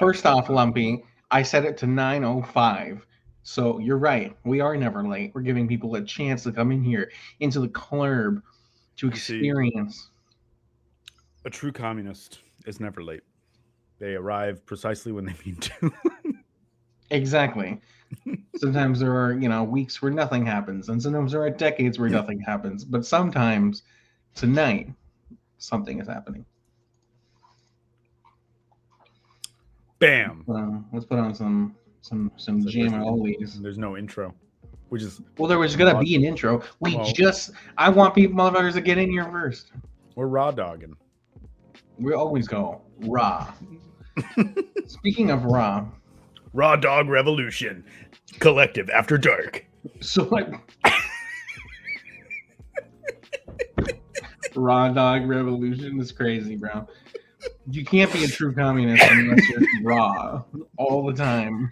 First off, Lumpy, I set it to 9:05. So you're right. We are never late. We're giving people a chance to come in here into the club to You see, experience. a true communist is never late. They arrive precisely when they mean to. Exactly. Sometimes there are, weeks where nothing happens, and sometimes there are decades where nothing happens. But sometimes tonight, something is happening. Bam. Let's put on some So jam oldies. there's no intro, which is Well, there was gonna be an intro. I want people motherfuckers to get in here first. we're raw dogging. We always go raw. Speaking of raw, Raw dog revolution, Kollectiv after dark. so like raw dog revolution is crazy, bro. You can't be a true communist unless you're raw all the time.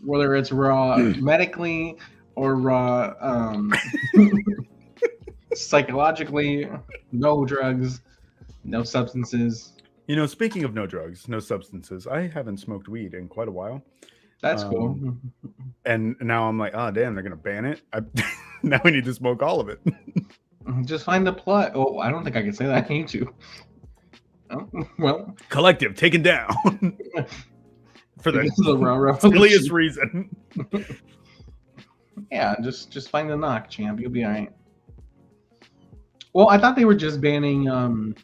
Whether it's raw medically or raw psychologically, no drugs, no substances. Speaking of no drugs, no substances, I haven't smoked weed in quite a while. That's cool. And now I'm like, oh, damn, they're going to ban it? Now we need to smoke all of it. Just find the plot. Oh, I don't think I can say that. I need to. Oh, well. Kollectiv taken down. For the silliest reason. Yeah, just find the knock, champ. You'll be all right. Well, I thought they were just banning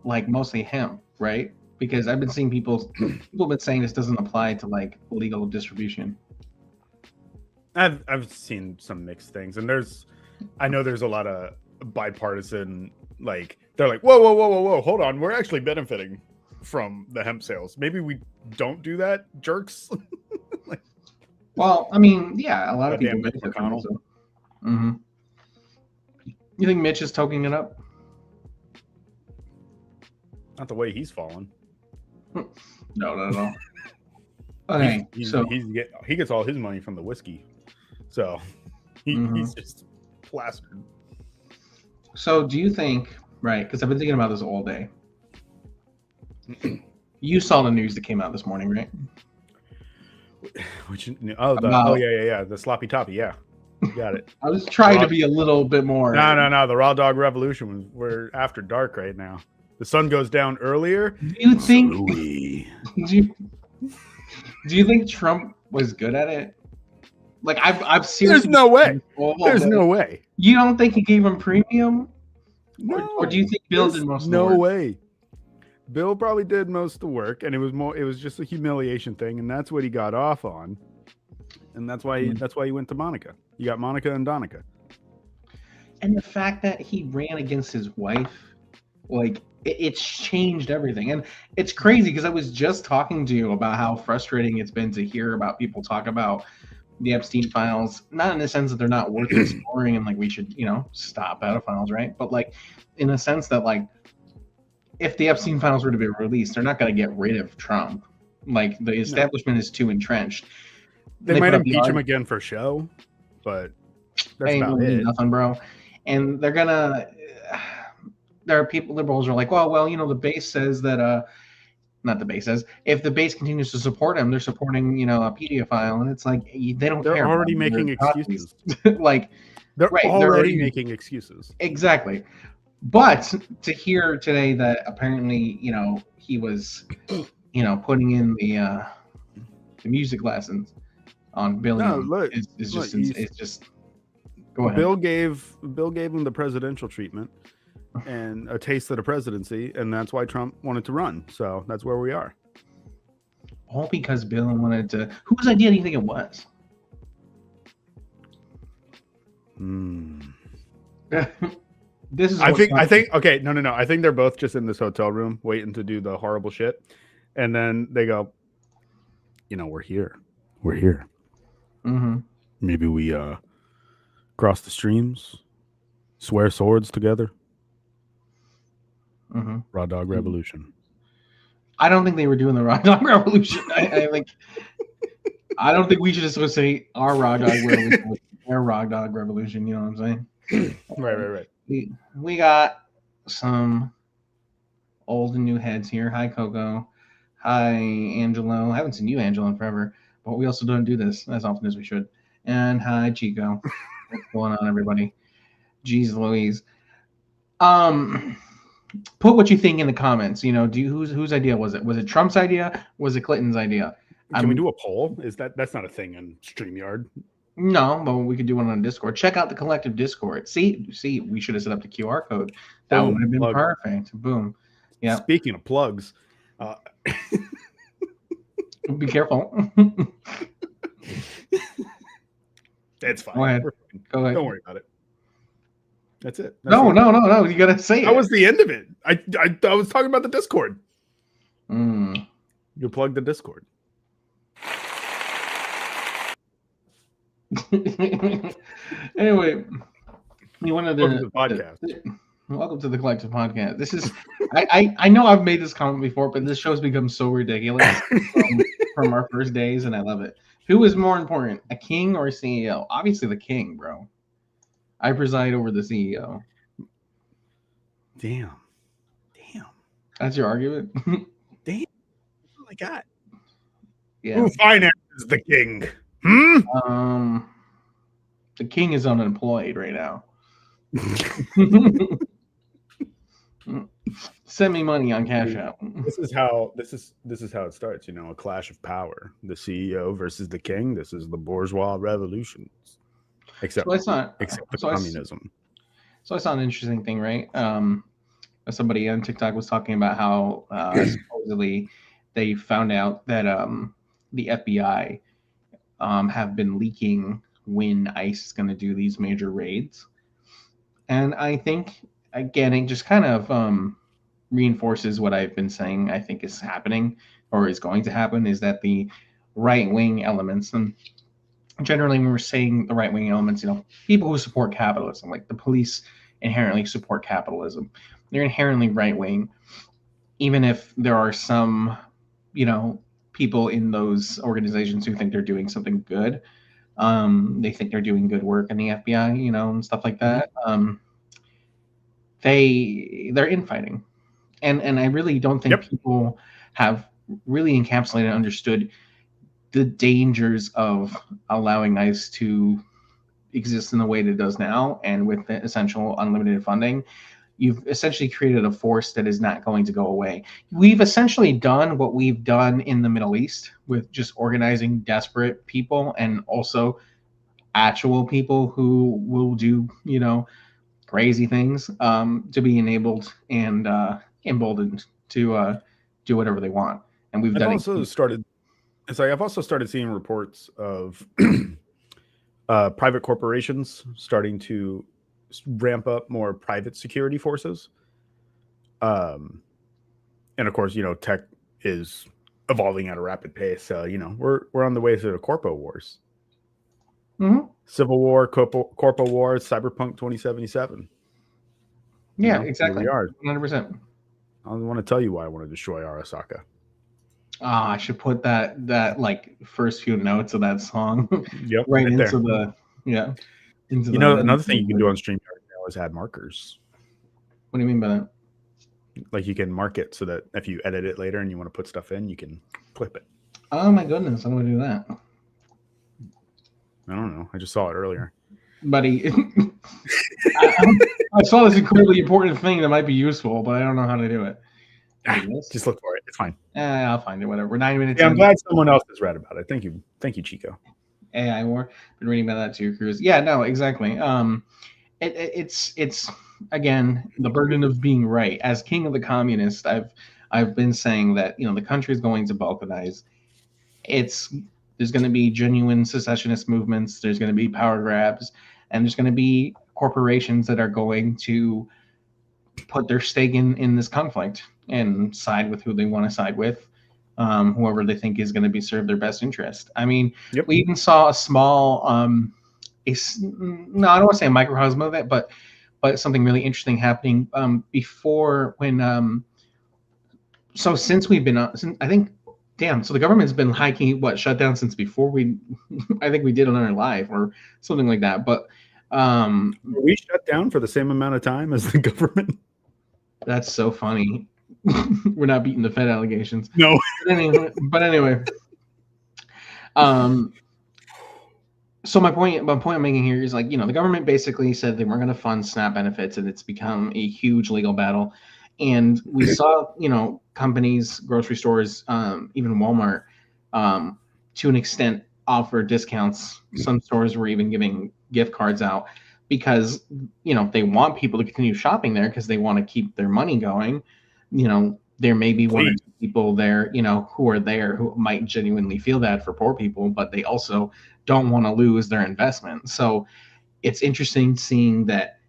like mostly hemp, right? Because I've been seeing people been saying this doesn't apply to like legal distribution. I've seen some mixed things, and I know there's a lot of bipartisan, like they're like, whoa, hold on, we're actually benefiting from the hemp sales. Maybe we don't do that, jerks. Well, I mean, yeah, a lot of people benefit from it. So. You think Mitch is toking it up? Not the way he's fallen. No. Okay, he gets all his money from the whiskey, so he's just plastered. So, do you think, right? Because I've been thinking about this all day. You saw the news that came out this morning, right? The sloppy toppy, yeah. You got it. I was trying to be a little bit more. No. The raw dog revolution. We're after dark right now. The sun goes down earlier. Do you think? Do you think Trump was good at it? Like I've seriously. There's no way. There's no way. You don't think he gave him premium? No. Or do you think Bill did most of the work? No way. Bill probably did most of the work, and it was just a humiliation thing, and that's what he got off on. And that's why he went to Monica. You got Monica and Donica. And the fact that he ran against his wife, like it's changed everything. And it's crazy because I was just talking to you about how frustrating it's been to hear about people talk about the Epstein files, not in the sense that they're not worth exploring and like we should, stop pedophiles, right? But like in a sense that like if the Epstein files were to be released, they're not going to get rid of Trump. Like the establishment is too entrenched. They might impeach him again for show, but that's about it. Nothing, bro. And they're gonna. There are people, liberals are like, well, the base says that. Not the base says if the base continues to support him, they're supporting, a pedophile, and it's like they don't care. They're already making excuses. Like they're already making excuses. Exactly. But to hear today that apparently, he was, putting in the music lessons on Billy it's just go ahead. Bill gave him the presidential treatment and a taste of the presidency, and that's why Trump wanted to run. So that's where we are. All because Bill wanted to. Whose idea do you think it was? I think okay, no. I think they're both just in this hotel room waiting to do the horrible shit. And then they go, we're here. Mm-hmm. Maybe we cross the streams, swear swords together. Mm-hmm. Raw dog revolution. I don't think they were doing the raw dog revolution. I don't think we should associate our raw dog revolution with their raw dog revolution. You know what I'm saying? Right. We got some old and new heads here. Hi, Coco. Hi, Angelo. I haven't seen you, Angelo, in forever, but we also don't do this as often as we should. And hi, Chico. What's going on, everybody? Jeez Louise. Um, put what you think in the comments. Whose idea was it? Was it Trump's idea? Was it Clinton's idea? Can we do a poll? That's not a thing in StreamYard? No, but we could do one on Discord. Check out the Kollectiv Discord. See, we should have set up the QR code. That would have been perfect. Boom. Yeah. Speaking of plugs, be careful. It's fine. Go ahead. Go ahead. Don't worry about it. That's it. No. You gotta say it. That was the end of it. I was talking about the Discord. You plug the Discord. Anyway, welcome to the podcast. Welcome to the Kollectiv Podcast. This is I know I've made this comment before, but this show's become so ridiculous from our first days, and I love it. Who is more important, a king or a CEO? Obviously the king, bro. I preside over the CEO. Damn. That's your argument? Damn. Oh my God. Yeah. Who finances the king? The king is unemployed right now. Send me money on Cash App. This is how it starts. A clash of power. The CEO versus the king. This is the bourgeois revolution. Except communism. So I saw an interesting thing, right? Somebody on TikTok was talking about how supposedly they found out that the FBI have been leaking when ICE is going to do these major raids. And I think, again, it just kind of reinforces what I've been saying I think is happening or is going to happen, is that the right-wing elements, and generally when we're saying the right-wing elements, people who support capitalism, like the police inherently support capitalism. They're inherently right-wing, even if there are some, people in those organizations who think they're doing something good. They think they're doing good work in the FBI, and stuff like that. They're infighting. And I really don't think people have really encapsulated and understood the dangers of allowing ICE to exist in the way that it does now, and with the essential unlimited funding. You've essentially created a force that is not going to go away. We've essentially done what we've done in the Middle East with just organizing desperate people and also actual people who will do, crazy things to be enabled and emboldened to do whatever they want. And we've I've also started seeing reports of private corporations starting to ramp up more private security forces. And of course, tech is evolving at a rapid pace. So, we're on the way to the corpo wars. Mm-hmm. Civil War, corpo war, Cyberpunk 2077. Yeah, exactly. We are 100%. I want to tell you why I want to destroy Arasaka. I should put that like first few notes of that song right into there. Another thing you can do on StreamYard now is add markers. What do you mean by that? Like you can mark it so that if you edit it later and you want to put stuff in, you can clip it. Oh my goodness, I'm gonna do that. I don't know. I just saw it earlier. Buddy, I saw this incredibly important thing that might be useful, but I don't know how to do it. Just look for it. It's fine. I'll find it. Whatever. We're 9 minutes. Yeah, I'm glad someone else has read about it. Thank you, Chico. AI war. Been reading about that too, Cruz. Yeah, no, exactly. It's again the burden of being right. As king of the communists, I've been saying that the country is going to balkanize. There's going to be genuine secessionist movements. There's going to be power grabs, and there's going to be corporations that are going to put their stake in this conflict and side with who they want to side with, whoever they think is going to be serve their best interest. I mean, we even saw a small, I don't want to say a microcosm of it, but something really interesting happening before when. So since we've been, I think. Damn, so the government's been shut down since before I think we did on our live or something like that. But were we shut down for the same amount of time as the government? That's so funny. We're not beating the Fed allegations. No. But anyway, um, so my point I'm making here is like, the government basically said they weren't going to fund SNAP benefits, and it's become a huge legal battle. And we saw, companies, grocery stores, even Walmart, to an extent, offer discounts. Some stores were even giving gift cards out because, they want people to continue shopping there because they want to keep their money going. There may be one or two people there, who are there who might genuinely feel bad for poor people, but they also don't want to lose their investment. So it's interesting seeing that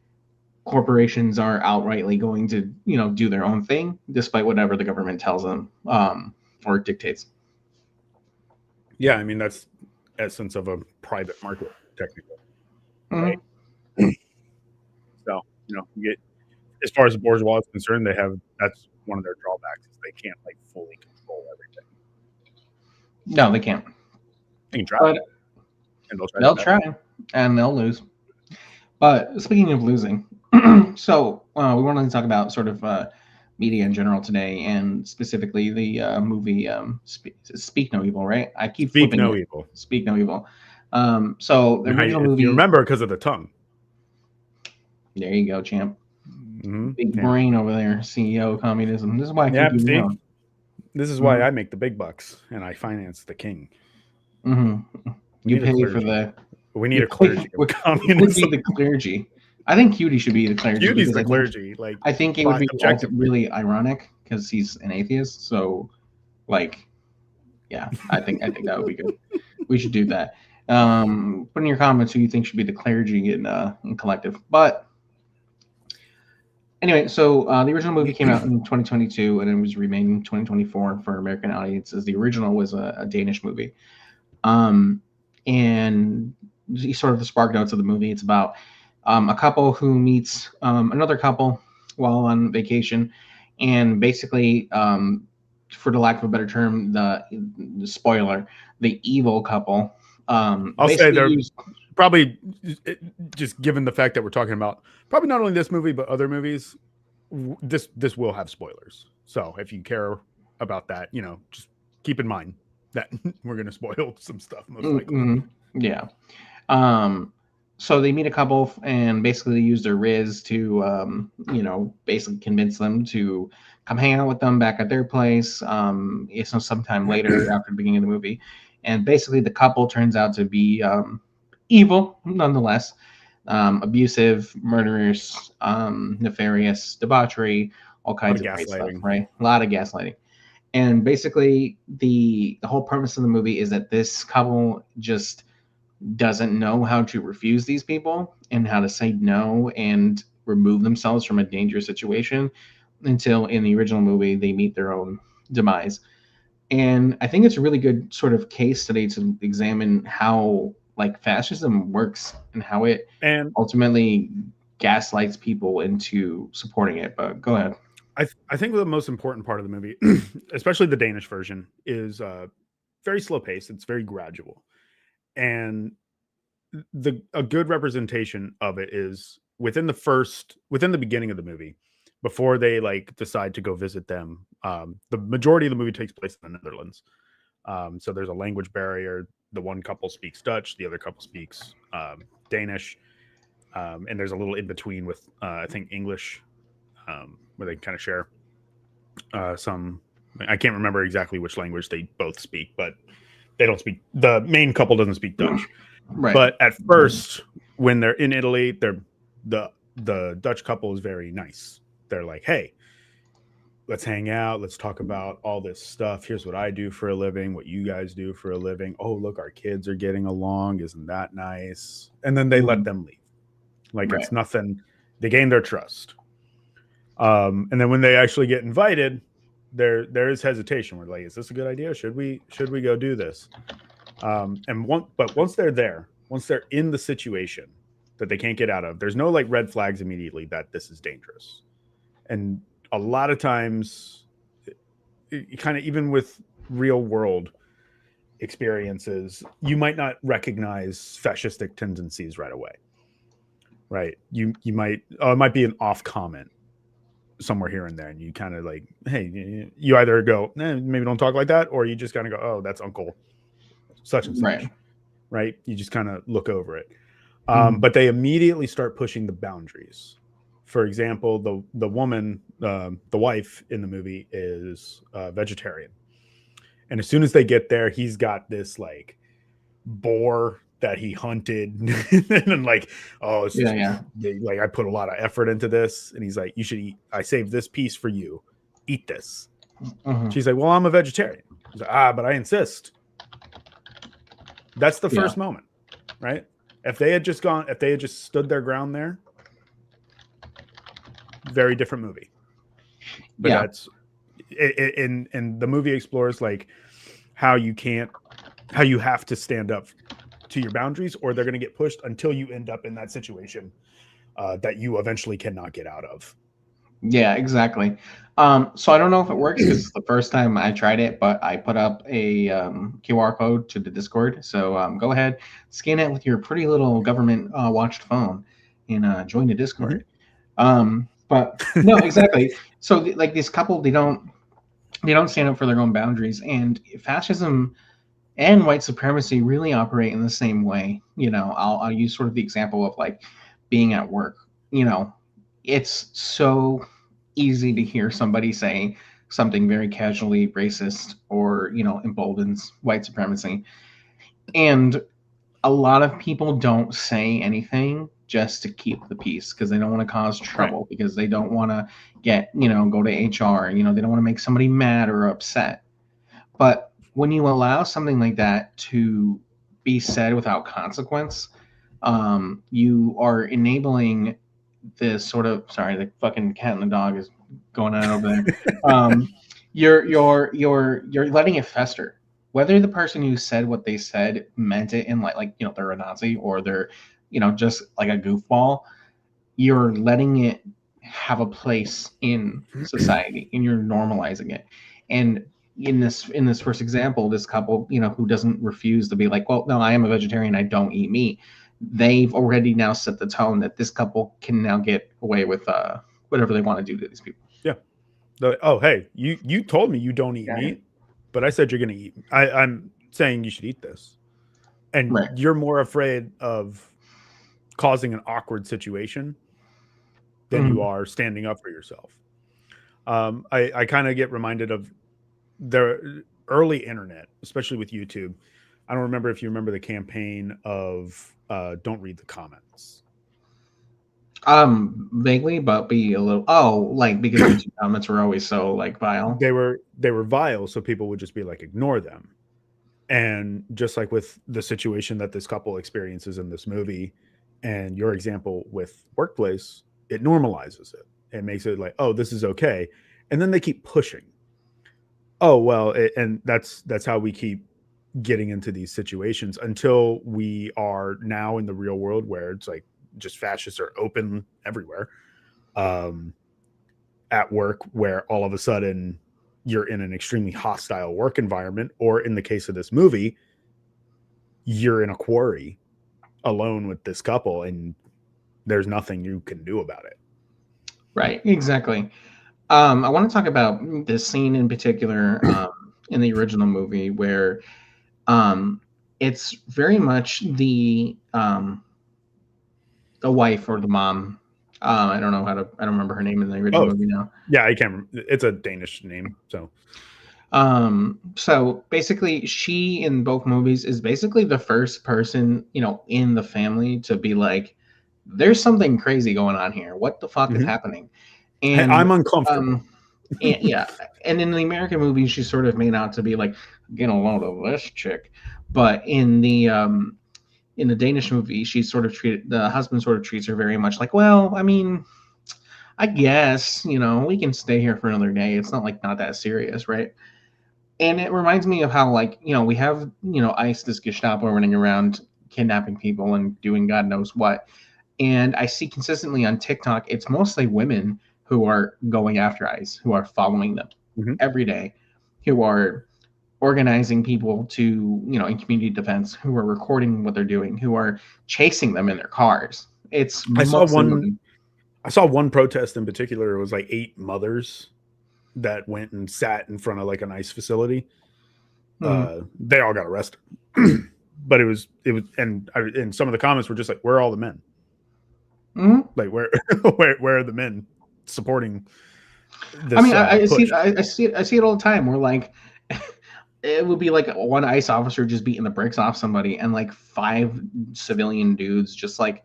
corporations are outrightly going to, do their own thing despite whatever the government tells them, or dictates. Yeah, I mean, that's essence of a private market, technically. Right? So, you get, as far as the bourgeois is concerned, that's one of their drawbacks is they can't like fully control everything. No, they can't. They can try, and they'll try, and they'll lose. But speaking of losing, so we wanted to talk about sort of media in general today, and specifically the movie Speak No Evil, right? I keep flipping No Evil. Speak No Evil. So the original movie. You remember because of the tongue. There you go, champ. Big brain over there, CEO communism. This is why I keep you down. This is why I make the big bucks and I finance the king. You pay for the. We need a clergy of communism. Would be the clergy. I think Cutie should be the clergy. Cutie's the clergy. I think it would be really ironic because he's an atheist. So, yeah, I think that would be good. We should do that. Put in your comments who you think should be the clergy in Kollectiv. But anyway, so the original movie came out in 2022 and it was remade in 2024 for American audiences. The original was a Danish movie. And sort of the spark notes of the movie. It's about a couple who meets another couple while on vacation, and basically, for the lack of a better term, the spoiler, the evil couple. I'll say they're probably, just given the fact that we're talking about probably not only this movie but other movies, this will have spoilers. So if you care about that, just keep in mind that we're going to spoil some stuff most likely. Yeah. So they meet a couple and basically use their Riz to, basically convince them to come hang out with them back at their place. Sometime later after the beginning of the movie. And basically the couple turns out to be evil, nonetheless. Abusive, murderous, nefarious, debauchery, all kinds of great stuff, right? A lot of gaslighting. And basically the whole premise of the movie is that this couple just doesn't know how to refuse these people and how to say no and remove themselves from a dangerous situation until in the original movie they meet their own demise. And I think it's a really good sort of case study to examine how fascism works and how it ultimately gaslights people into supporting it. But go ahead. I think the most important part of the movie, especially the Danish version, is very slow paced. It's very gradual. And a good representation of it is within the beginning of the movie, before they decide to go visit them. The majority of the movie takes place in the Netherlands. So there's a language barrier. The one couple speaks Dutch, the other couple speaks Danish. And there's a little in between with, I think, English, where they kind of share some. I can't remember exactly which language they both speak, but they don't speak. The main couple doesn't speak Dutch. Right. But at first, when they're in Italy, the Dutch couple is very nice. They're like, hey, let's hang out. Let's talk about all this stuff. Here's what I do for a living, what you guys do for a living. Oh, look, our kids are getting along. Isn't that nice? And then they let them leave. It's nothing. They gain their trust. And then when they actually get invited, there is hesitation. We're like, is this a good idea? Should we go do this? But once they're there, once they're in the situation that they can't get out of, there's no red flags immediately that this is dangerous. And a lot of times, kind of even with real world experiences, you might not recognize fascistic tendencies right away. Right? You might, it might be an off comment. somewhere here and there, and you kind of like, hey, you either go, maybe don't talk like that, or you just kind of go, oh, that's Uncle such and such, right? You just kind of look over it. But they immediately start pushing the boundaries. For example, the woman, the wife in the movie is vegetarian. And as soon as they get there, he's got this like boar that he hunted and like, oh, it's like I put a lot of effort into this. And he's like, you should eat. I saved this piece for you. Eat this. She's like, well, I'm a vegetarian. He's like, but I insist. That's the first moment, right? If they had just stood their ground there, very different movie. But that's in the movie explores like how you have to stand up to your boundaries, or they're going to get pushed until you end up in that situation that you eventually cannot get out of. Yeah, exactly. So I don't know if it works because it's the first time I tried it, but I put up a QR code to the Discord. So go ahead, scan it with your pretty little government watched phone, and join the Discord. But no, exactly. So like this couple, they don't stand up for their own boundaries, and fascism and white supremacy really operate in the same way. I'll use sort of the example of like being at work. It's so easy to hear somebody say something very casually racist or emboldens white supremacy, and a lot of people don't say anything just to keep the peace because they don't want to cause trouble, because they don't want to get go to HR, they don't want to make somebody mad or upset. But when you allow something like that to be said without consequence, you are enabling this sort of, sorry, the fucking cat and the dog is going on over there. You're letting it fester. Whether the person who said what they said meant it in like they're a Nazi or they're just like a goofball, you're letting it have a place in society and you're normalizing it. And in this first example, this couple, who doesn't refuse to be like, well, no, I am a vegetarian, I don't eat meat. They've already now set the tone that this couple can now get away with whatever they want to do to these people. Yeah. Oh, hey, you told me you don't eat meat, but I said you're going to eat. I'm saying you should eat this. And you're more afraid of causing an awkward situation than you are standing up for yourself. I kind of get reminded of the early internet, especially with YouTube. I don't remember if you remember the campaign of don't read the comments. Vaguely, but be a little because YouTube comments were always so like vile. They were vile, so people would just be like, ignore them. And just like with the situation that this couple experiences in this movie and your example with workplace, it normalizes it. It makes it like, oh, this is okay. And then they keep pushing. Oh, well, and that's how we keep getting into these situations until we are now in the real world where it's like just fascists are open everywhere at work, where all of a sudden you're in an extremely hostile work environment, or in the case of this movie, you're in a quarry alone with this couple and there's nothing you can do about it. Right, exactly. I want to talk about this scene in particular in the original movie where it's very much the wife or the mom. I don't remember her name in the original movie now. Yeah, I can't remember. It's a Danish name. So basically she in both movies is basically the first person, in the family to be like, there's something crazy going on here. What the fuck is happening? And I'm uncomfortable. And in the American movies, she's sort of made out to be like, get a load of this chick. But in the Danish movie, the husband sort of treats her very much like, well, I mean, I guess, we can stay here for another day. It's not that serious, right? And it reminds me of how, like, we have, ICE, this Gestapo running around kidnapping people and doing God knows what. And I see consistently on TikTok, it's mostly women who are going after ICE, who are following them every day, who are organizing people to, in community defense, who are recording what they're doing, who are chasing them in their cars. I saw I saw one protest in particular. It was like 8 mothers that went and sat in front of like an ICE facility. They all got arrested, but it was, and some of the comments were just like, "Where are all the men? Like, where where are the men supporting this?" I mean, I see, I see it all the time. Where like, it would be like one ICE officer just beating the bricks off somebody, and like 5 civilian dudes just like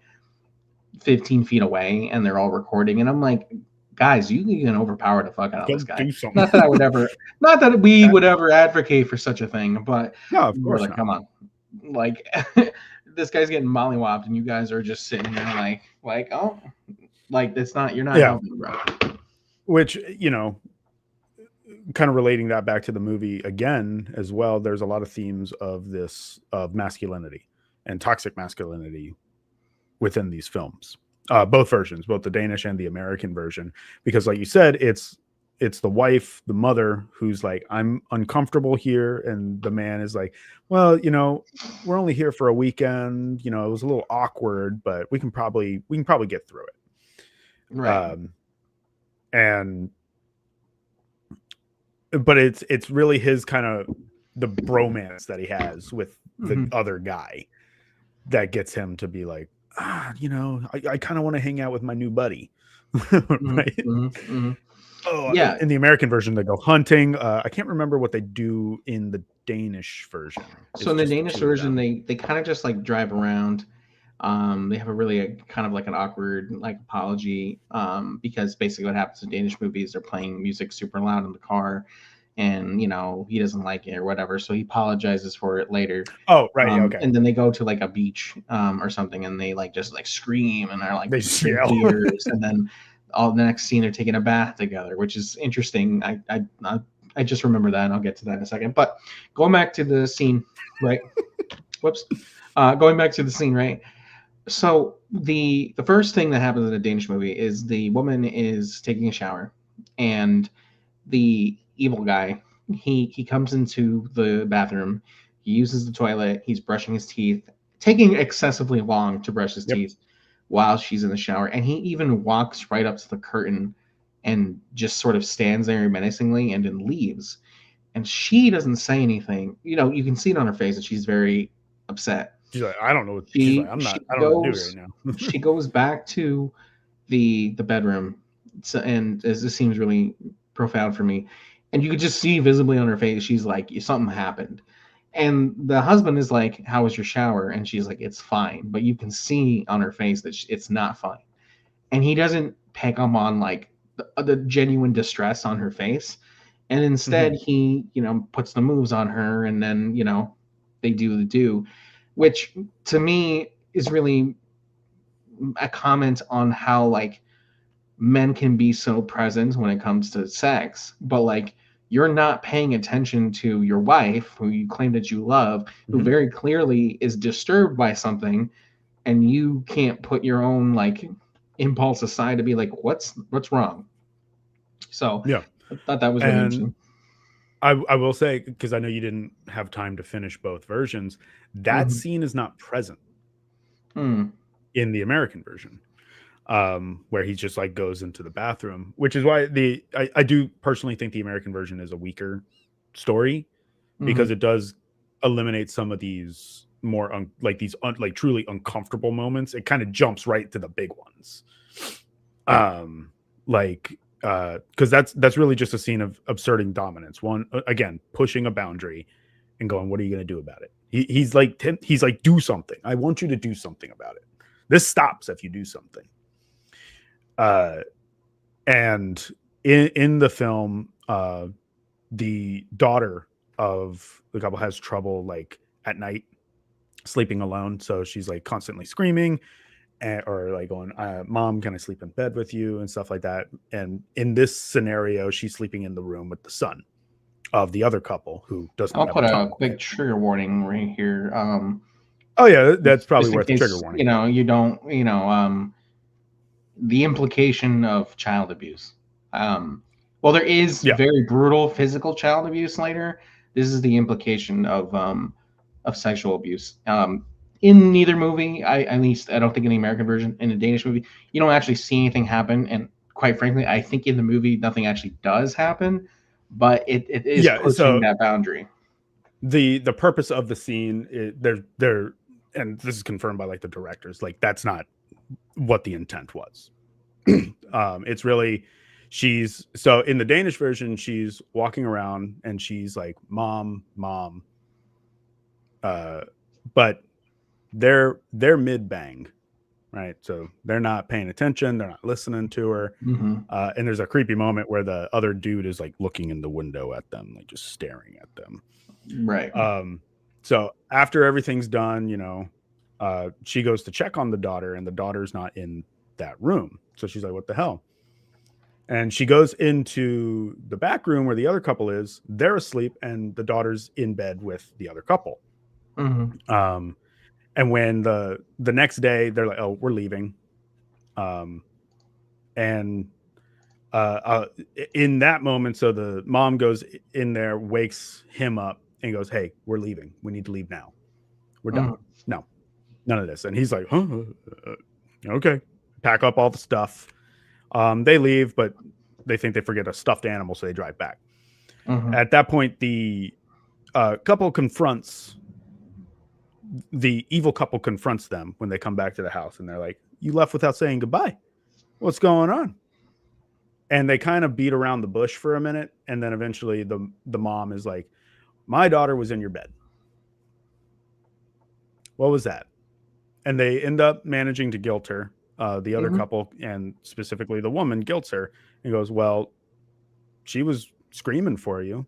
15 feet away, and they're all recording. And I'm like, guys, you can overpower the fuck out of this guy. Not that I would ever, not that we would ever advocate for such a thing, but no, of course, like, come on, like this guy's getting mollywopped, and you guys are just sitting there like, oh, like it's not, you're not helping, bro. Which, you know, kind of relating that back to the movie again as well, there's a lot of themes of this, of masculinity and toxic masculinity within these films, both versions, both the Danish and the American version, because like you said, it's the wife, the mother, who's like, I'm uncomfortable here, and the man is like, well, you know, we're only here for a weekend, you know, it was a little awkward, but we can probably get through it, right? But it's really his kind of the bromance that he has with the other guy that gets him to be like, you know, I kind of want to hang out with my new buddy. Right? Oh yeah. In the American version, they go hunting. I can't remember what they do in the Danish version. So in the Danish version, they kind of just like drive around. They have a kind of like an awkward like apology, because basically what happens in Danish movies, they're playing music super loud in the car, and you know he doesn't like it or whatever, so he apologizes for it later. Oh right, okay. And then they go to like a beach or something, and they like just like scream, and they're like they yell. Tears, and then all the next scene they're taking a bath together, which is interesting. I just remember that, and I'll get to that in a second. But going back to the scene, right? Whoops. Going back to the scene, right? So the first thing that happens in a Danish movie is the woman is taking a shower, and the evil guy, he comes into the bathroom, he uses the toilet, he's brushing his teeth, taking excessively long to brush his teeth while she's in the shower, and he even walks right up to the curtain and just sort of stands there menacingly and then leaves. And she doesn't say anything. You know, you can see it on her face that she's very upset. She's like, I don't know. She's like, I don't know what to do right now. She goes back to the bedroom, and this seems really profound for me. And you could just see visibly on her face, she's like, something happened. And the husband is like, how was your shower? And she's like, it's fine. But you can see on her face that it's not fine. And he doesn't pick up on like the genuine distress on her face. And instead he, you know, puts the moves on her, and then, you know, they do, which to me is really a comment on how like men can be so present when it comes to sex, but like you're not paying attention to your wife, who you claim that you love, who very clearly is disturbed by something, and you can't put your own like impulse aside to be like, what's wrong? So yeah, I thought that was really interesting. I will say, because I know you didn't have time to finish both versions, that scene is not present in the American version, where he just like goes into the bathroom, which is why I do personally think the American version is a weaker story, because it does eliminate some of these more like truly uncomfortable moments. It kind of jumps right to the big ones, because that's really just a scene of asserting dominance. One, again, pushing a boundary and going, what are you going to do about it? He's like, do something. I want you to do something about it. This stops if you do something. And in the film, the daughter of the couple has trouble like at night sleeping alone. So she's like constantly screaming, or like going, Mom, can I sleep in bed with you, and stuff like that. And in this scenario, she's sleeping in the room with the son of the other couple who doesn't. I'll put a big trigger warning right here. Oh yeah, that's probably worth a trigger warning. You know, you don't, you know, the implication of child abuse. Well, there is very brutal physical child abuse later. This is the implication of sexual abuse. in neither movie, at least I don't think in the American version, in the Danish movie, you don't actually see anything happen. And quite frankly, I think in the movie nothing actually does happen, but it is Yeah. pushing So that boundary. the purpose of the scene, they're and this is confirmed by like the directors, like that's not what the intent was. It's really, she's, so in the Danish version, she's walking around and she's like, mom, mom. But they're mid bang, right? So they're not paying attention, they're not listening to her. And there's a creepy moment where the other dude is like looking in the window at them, like just staring at them. Right. So after everything's done, she goes to check on the daughter, and the daughter's not in that room. So she's like, what the hell? And she goes into the back room where the other couple is. They're asleep, and the daughter's in bed with the other couple. And when the next day they're like, oh, we're leaving. In that moment, so the mom goes in there, wakes him up, and goes, hey, we're leaving. We need to leave now. We're done. No, none of this. And he's like, huh? Okay. Pack up all the stuff. They leave, but they think they forget a stuffed animal, so they drive back. At that point, the couple confronts, the evil couple confronts them when they come back to the house, and they're like, you left without saying goodbye. What's going on? And they kind of beat around the bush for a minute, and then eventually the mom is like, my daughter was in your bed. What was that? And they end up managing to guilt her. The other couple, and specifically the woman, guilts her and goes, well, she was screaming for you.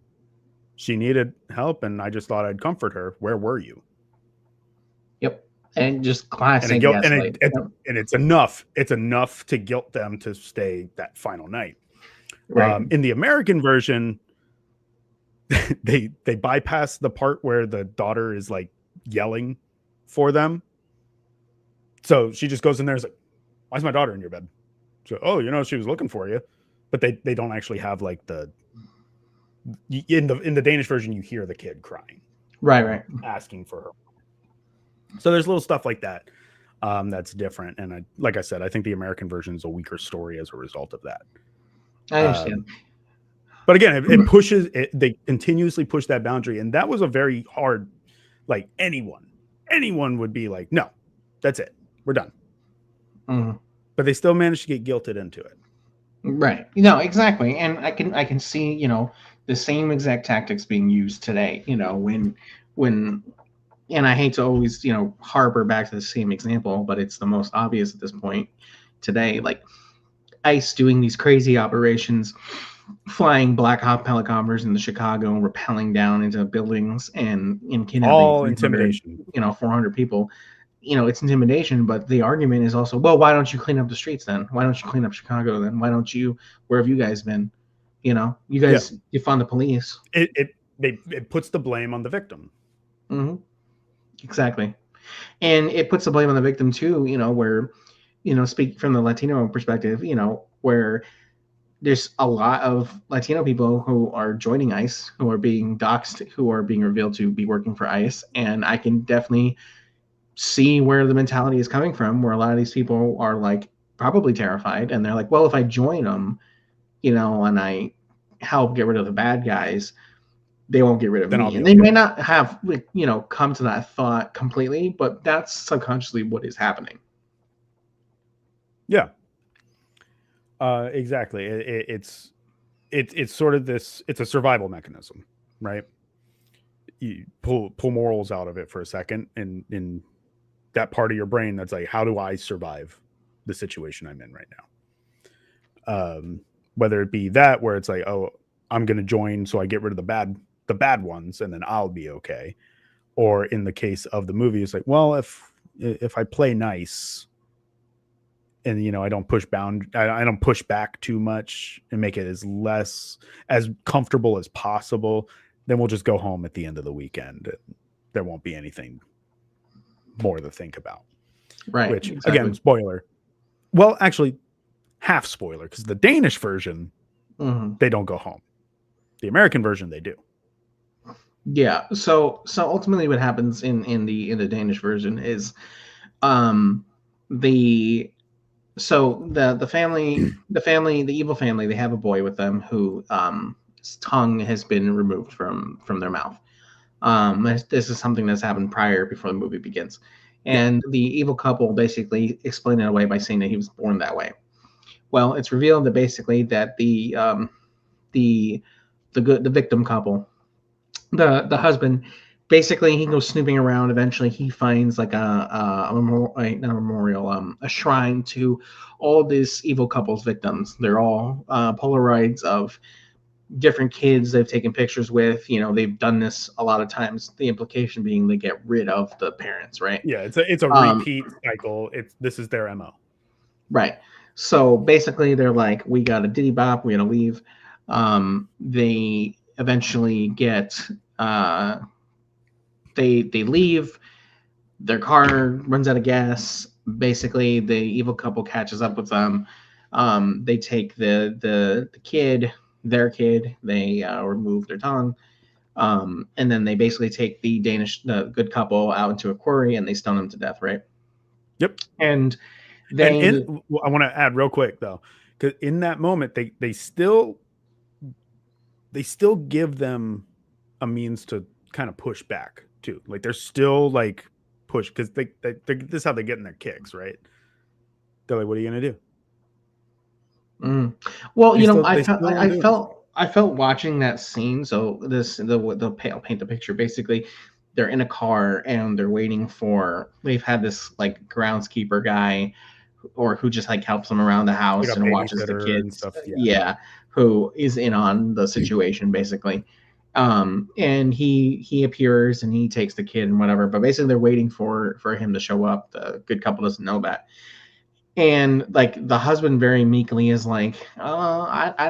She needed help, and I just thought I'd comfort her. Where were you? Yep. And just classic. And it's enough. It's enough to guilt them to stay that final night. Right. In the American version, they bypass the part where the daughter is like yelling for them. So she just goes in there and is like, why's my daughter in your bed? So, oh, she was looking for you. But they don't actually have like in the Danish version, you hear the kid crying. Right. Asking for her. So there's little stuff like that that's different. And like I said, I think the American version is a weaker story as a result of that. I understand. But again, it pushes, they continuously push that boundary. And that was a very hard, like anyone would be like, no, that's it. We're done. But they still managed to get guilted into it. Right. Exactly. And I can see, the same exact tactics being used today, when and I hate to always, harbor back to the same example, but it's the most obvious at this point today. Like ICE doing these crazy operations, flying Black Hawk helicopters into Chicago and rappelling down into buildings and kidnapping all intimidation. 400 people. It's intimidation, but the argument is also, well, why don't you clean up the streets then? Why don't you clean up Chicago then? Why don't you? Where have you guys been? You guys defund the police. It puts the blame on the victim. Exactly. And it puts the blame on the victim too, where, speak from the Latino perspective, where there's a lot of Latino people who are joining ICE, who are being doxxed, who are being revealed to be working for ICE. And I can definitely see where the mentality is coming from, where a lot of these people are like probably terrified. And they're like, well, if I join them, and I help get rid of the bad guys, they won't get rid of me. And they may not have, come to that thought completely, but that's subconsciously what is happening. Yeah. Exactly. It's sort of this, it's a survival mechanism, right? You pull morals out of it for a second, and in that part of your brain that's like, how do I survive the situation I'm in right now? Whether it be that where it's like, oh, I'm going to join so I get rid of the bad ones and then I'll be okay. Or in the case of the movie, it's like, well, if I play nice and, I don't push I don't push back too much and make it as comfortable as possible, then we'll just go home at the end of the weekend. And there won't be anything more to think about. Right. Which, again, spoiler. Well, actually, half spoiler, because the Danish version, they don't go home. The American version, they do. Yeah. So ultimately, what happens in the Danish version is, um, the the evil family, they have a boy with them who, his tongue has been removed from their mouth. This is something that's happened prior before the movie begins, Yeah. and the evil couple basically explain it away by saying that he was born that way. Well, it's revealed that basically that the the victim couple, the husband, basically he goes snooping around. Eventually, he finds like not a memorial, a shrine to all these evil couples victims. They're all Polaroids of different kids they've taken pictures with. They've done this a lot of times. The implication being they get rid of the parents, right? Yeah, it's a Um, repeat cycle. This is their MO. right. So basically, they're like, we got a diddy bop, we gotta leave. They eventually get they leave. Their car runs out of gas. Basically, the evil couple catches up with them. They take the kid, their kid. They remove their tongue, and then they basically take the good couple out into a quarry and they stone them to death. Right, Yep. and And they I want to add real quick though, because in that moment they still give them a means to kind of push back too. Like they're still like push because this is how they get in their kicks, right? They're like, "What are you gonna do?" Mm. Well, They still do it. I felt watching that scene. So I'll paint the picture. Basically, they're in a car and they're waiting for. They've had this like groundskeeper guy, or who just like helps them around the Like house a and watches the babysitter and kids. stuff. Yeah. Yeah, who is in on the situation basically. And he appears and he takes the kid and whatever. But basically, they're waiting for him to show up. The good couple doesn't know that, and like the husband very meekly is like, I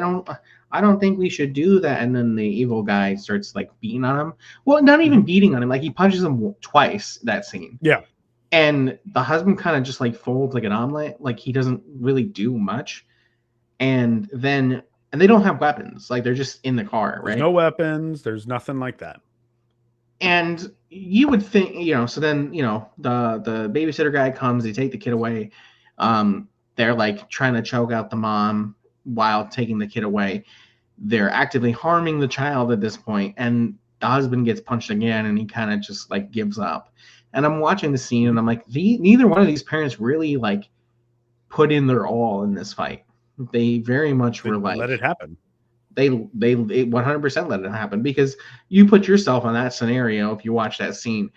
don't think we should do that. And then the evil guy starts like beating on him. Well, not even Mhm. beating on him, like he punches him twice that scene. Yeah. And the husband kind of just like folds like an omelet, like he doesn't really do much. And they don't have weapons, like they're just in the car, There's right? no weapons. There's nothing like that. And you would think, so then, the babysitter guy comes, they take the kid away. They're like trying to choke out the mom while taking the kid away. They're actively harming the child at this point, and the husband gets punched again, and he kind of just like gives up. And I'm watching the scene, and Mhm. I'm like, neither one of these parents really like put in their all in this fight. They very much They were let like, it happen. they 100% let it happen, because you put yourself on that scenario. If you watch that scene,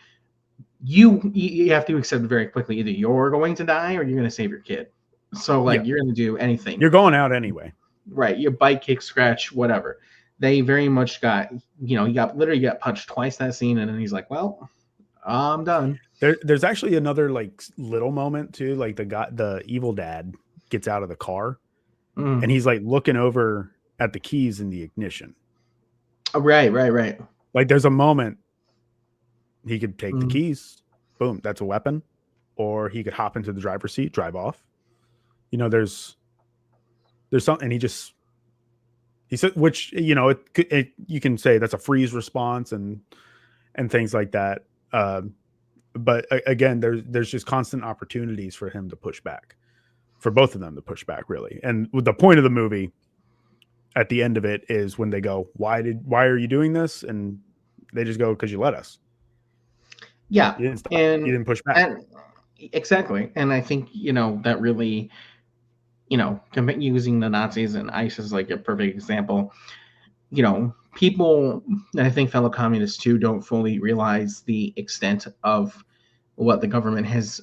you have to accept very quickly, either you're going to die or you're going to save your kid. So like Yeah. you're going to do anything, You're going out anyway. right? You bite, kick, scratch, whatever. They very much got, he got punched twice that scene, and then he's like, well, I'm done. There's actually another like little moment too. Like the evil dad gets out of the car and Mm. he's like looking over at the keys in the ignition. Oh, right. Like there's a moment he could take the Mm. keys, boom, that's a weapon, or he could hop into the driver's seat, drive off. There's something, and he said, which you can say that's a freeze response and things like that. But again, there's just constant opportunities for him to push back, for both of them to push back, really. And the point of the movie at the end of it is when they go, why are you doing this? And they just go, because you let us. Yeah, You didn't stop. You and didn't push back. and exactly, and I think that really, using the Nazis and ISIS like a perfect example. People, I think fellow communists too, don't fully realize the extent of what the government has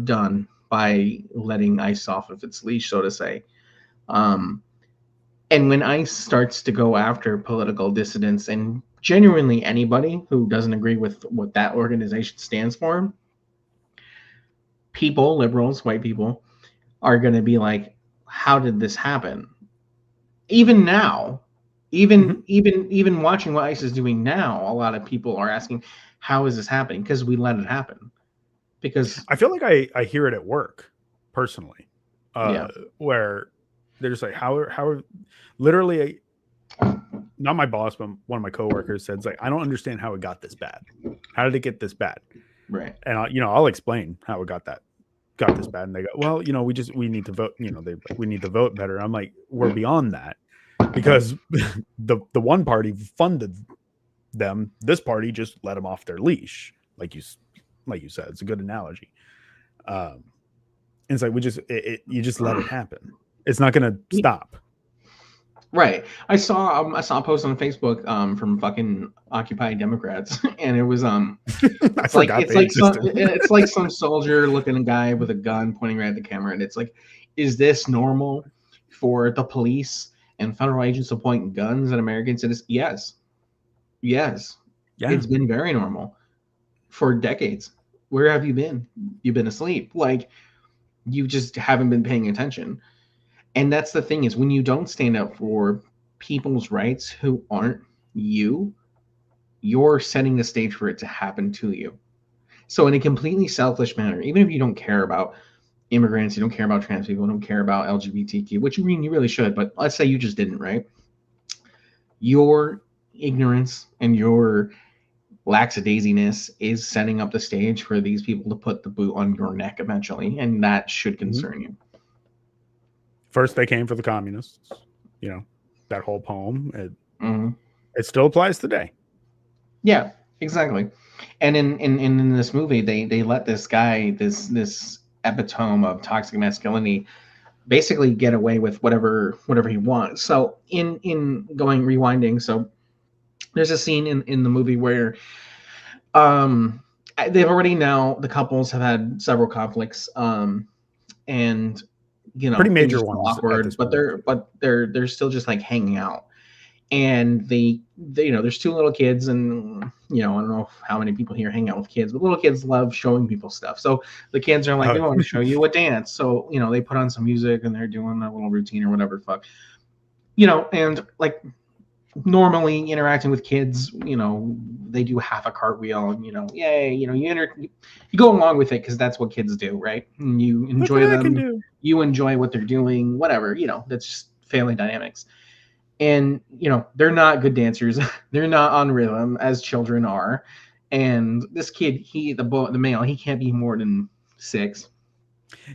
done by letting ICE off of its leash, so to say. Um, and when ICE starts to go after political dissidents and genuinely anybody who doesn't agree with what that organization stands for, people, liberals, white people, are going to be like, how did this happen? Even now, Mm-hmm. even watching what ICE is doing now, a lot of people are asking, how is this happening? Because we let it happen. Because I feel like I hear it at work personally, yeah, where they're just like, how are literally not my boss, but one of my coworkers said, it's like, I don't understand how it got this bad. How did it get this bad? Right. And I'll explain how it got this bad. And they go, well, we need to vote, we need to vote better. I'm like, we're beyond that, because the one party funded them. This party just let them off their leash. Like you said, it's a good analogy. And it's like, you just let it happen. It's not going to stop. Right. I saw a post on Facebook from fucking Occupy Democrats, and it was it's like some soldier looking guy with a gun pointing right at the camera, and it's like, is this normal for the police and federal agents to point guns at American citizens? Yes. Yeah. It's been very normal for decades. Where have you been? You've been asleep. Like, you just haven't been paying attention. And that's the thing, is when you don't stand up for people's rights who aren't you, you're setting the stage for it to happen to you. So in a completely selfish manner, even if you don't care about immigrants, you don't care about trans people, don't care about LGBTQ, which you really should, but let's say you just didn't, right? Your ignorance and your lackadaisiness is setting up the stage for these people to put the boot on your neck eventually, and that should concern you. First, they came for the communists. That whole poem. It still applies today. Yeah, exactly. And in this movie, they let this guy, this epitome of toxic masculinity, basically get away with whatever he wants. So rewinding, so there's a scene in the movie where they've already, now the couples have had several conflicts, and pretty major ones, awkward, but they're still just like hanging out. And they there's two little kids, and I don't know how many people here hang out with kids, but little kids love showing people stuff. So the kids are like, we want to show you a dance. So they put on some music and they're doing a little routine or whatever the fuck, and like, normally interacting with kids, they do half a cartwheel, and yay, you go along with it because that's what kids do, right? And you enjoy them, you enjoy what they're doing, whatever, that's just family dynamics. And they're not good dancers. They're not on rhythm as children are. And this kid, the male, he can't be more than 6.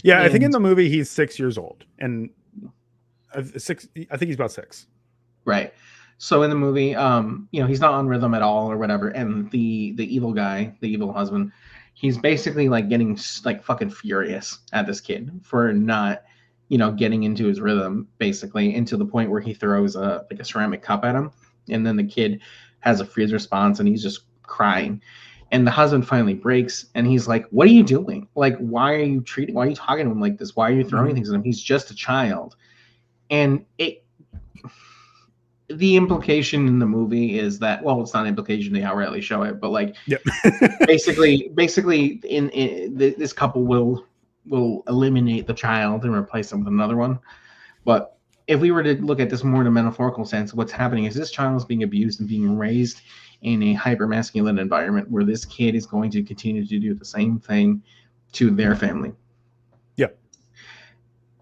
Yeah, I think in the movie he's 6 years old, and 6. I think he's about 6. Right. So in the movie, he's not on rhythm at all or whatever. And the evil guy, the evil husband, he's basically like getting like fucking furious at this kid for not, getting into his rhythm, basically, into the point where he throws a ceramic cup at him. And then the kid has a freeze response and he's just crying. And the husband finally breaks and he's like, what are you doing? Like, why are you talking to him like this? Why are you throwing things at him? He's just a child. And the implication in the movie is that, well, it's not an implication, they outrightly show it, but like, yep. basically in this couple will eliminate the child and replace him with another one. But if we were to look at this more in a metaphorical sense, what's happening is this child is being abused and being raised in a hyper-masculine environment where this kid is going to continue to do the same thing to their family. Yeah.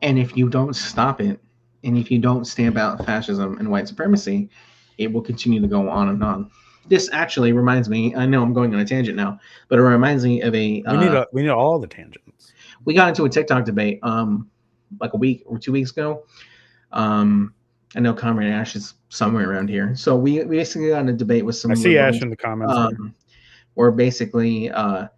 And if you don't stop it, and if you don't stamp out fascism and white supremacy, it will continue to go on and on. This actually reminds me, I know I'm going on a tangent now, but it reminds me of we need all the tangents. We got into a TikTok debate like a week or 2 weeks ago. I know Comrade Ash is somewhere around here. So we basically got in a debate with some. I see Ash in the comments. Where basically the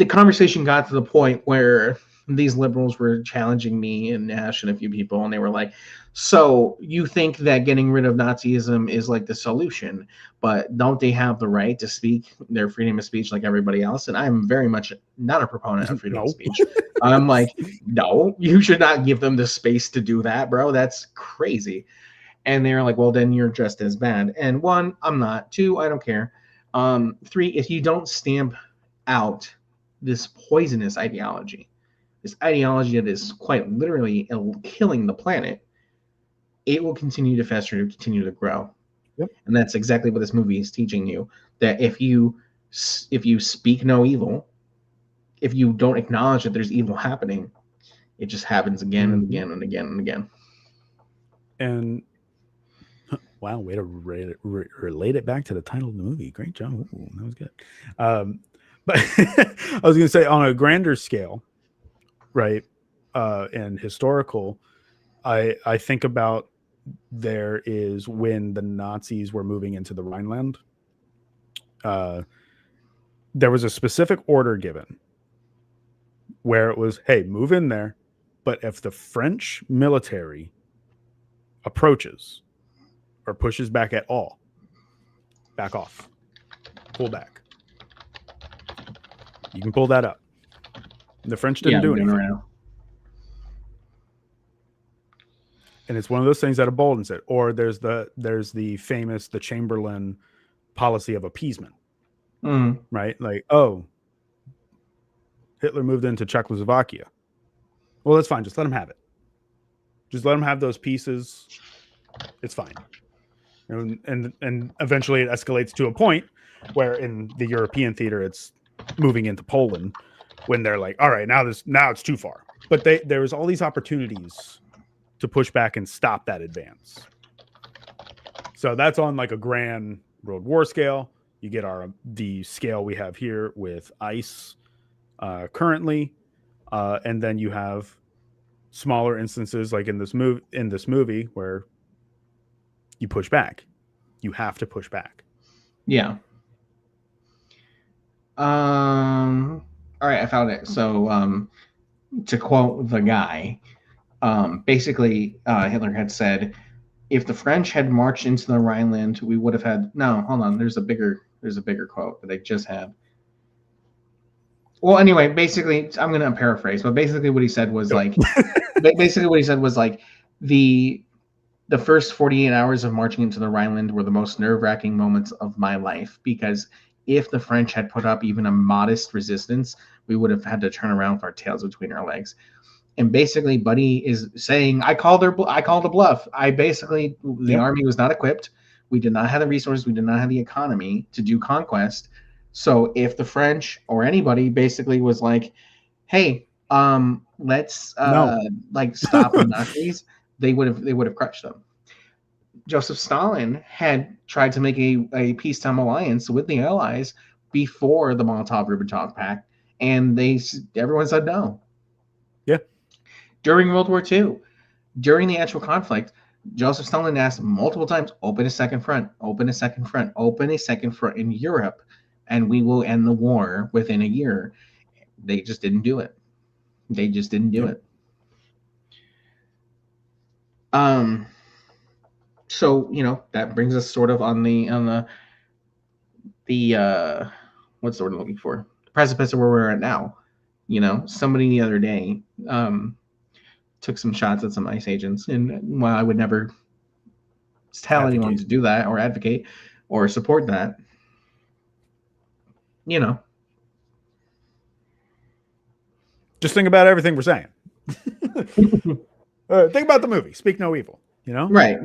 conversation got to the point where these liberals were challenging me and Ash and a few people, and they were like, so you think that getting rid of Nazism is like the solution, but don't they have the right to speak their freedom of speech like everybody else? And I'm very much not a proponent of freedom of speech. I'm like, no, you should not give them the space to do that, bro. That's crazy. And they're like, well, then you're just as bad. And 1, I'm not. 2, I don't care. 3, if you don't stamp out this poisonous ideology, this ideology that is quite literally killing the planet, it will continue to fester, continue to grow. Yep. And that's exactly what this movie is teaching you, that if you speak no evil, if you don't acknowledge that there's evil happening, it just happens again and again and again and again. And Wow, way to relate it back to the title of the movie. Great job. Ooh, that was good. But I was going to say, on a grander scale, right, and historical, I think about there is when the Nazis were moving into the Rhineland. There was a specific order given where it was, hey, move in there, but if the French military approaches or pushes back at all, back off, pull back. You can pull that up. The French didn't do anything. Right, and it's one of those things that emboldens it. Or there's the famous, the Chamberlain policy of appeasement, right? Like, oh, Hitler moved into Czechoslovakia. Well, that's fine. Just let him have it. Just let him have those pieces. It's fine. And eventually it escalates to a point where in the European theater, it's moving into Poland when they're like, all right, now it's too far. But there was all these opportunities to push back and stop that advance. So that's on like a grand World War scale. You get the scale we have here with ICE currently, and then you have smaller instances like in this movie where you push back. You have to push back. Yeah. All right, I found it. So to quote the guy, basically Hitler had said, if the French had marched into the Rhineland, we would have had hold on, there's a bigger quote that I just had. Well, anyway, basically, I'm going to paraphrase, but basically what he said was the first 48 hours of marching into the Rhineland were the most nerve-wracking moments of my life, because if the French had put up even a modest resistance, we would have had to turn around with our tails between our legs. And basically, Buddy is saying, I called a bluff. The army was not equipped. We did not have the resources. We did not have the economy to do conquest. So if the French or anybody basically was like, hey, let's stop the Nazis, they would have crushed them. Joseph Stalin had tried to make a peacetime alliance with the Allies before the Molotov-Ribbentrop Pact, and everyone said no. Yeah. During World War II, during the actual conflict, Joseph Stalin asked multiple times, open a second front, open a second front, open a second front in Europe, and we will end the war within a year. They just didn't do it. They just didn't do it. So, that brings us sort of on the what's the word I'm looking for? The precipice of where we're at now. Somebody the other day took some shots at some ICE agents, and while I would never tell anyone to do that or advocate or support that, just think about everything we're saying. Think about the movie, Speak No Evil, Right.